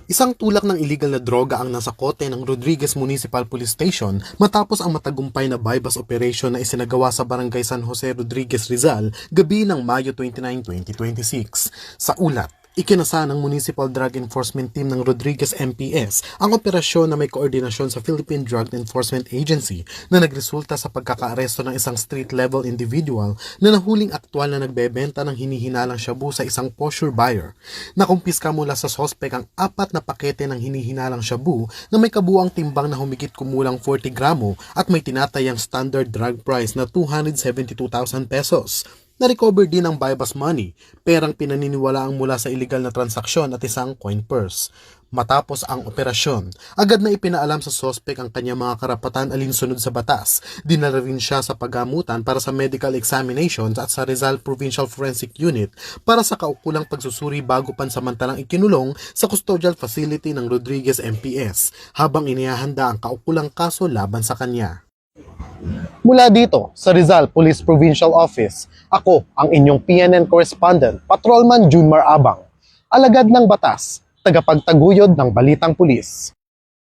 Isang tulak ng illegal na droga ang nasa kote ng Rodriguez Municipal Police Station matapos ang matagumpay na bypass operation na isinagawa sa Barangay San Jose Rodriguez, Rizal, gabi ng Mayo 29, 2026. Sa ulat, ikinasa ng Municipal Drug Enforcement Team ng Rodriguez MPS ang operasyon na may koordinasyon sa Philippine Drug Enforcement Agency na nagresulta sa pagkakaaresto ng isang street-level individual na nahuling aktwal na nagbebenta ng hinihinalang shabu sa isang posture buyer. Nakumpiska mula sa sospek ang 4 na pakete ng hinihinalang shabu na may kabuang timbang na humigit kumulang 40 gramo at may tinatayang standard drug price na 272,000 pesos. Na-recover din ang bypass money, perang pinaniniwalaang mula sa illegal na transaksyon at isang coin purse. Matapos ang operasyon, agad na ipinaalam sa sospek ang kanyang mga karapatan alinsunod sa batas. Dinala rin siya sa paggamutan para sa medical examinations at sa Rizal Provincial Forensic Unit para sa kaukulang pagsusuri bago pansamantalang ikinulong sa custodial facility ng Rodriguez MPS habang inihahanda ang kaukulang kaso laban sa kanya. Mula dito sa Rizal Police Provincial Office, ako ang inyong PNN correspondent, Patrolman Junmar Abang, alagad ng batas, tagapagtaguyod ng balitang pulis.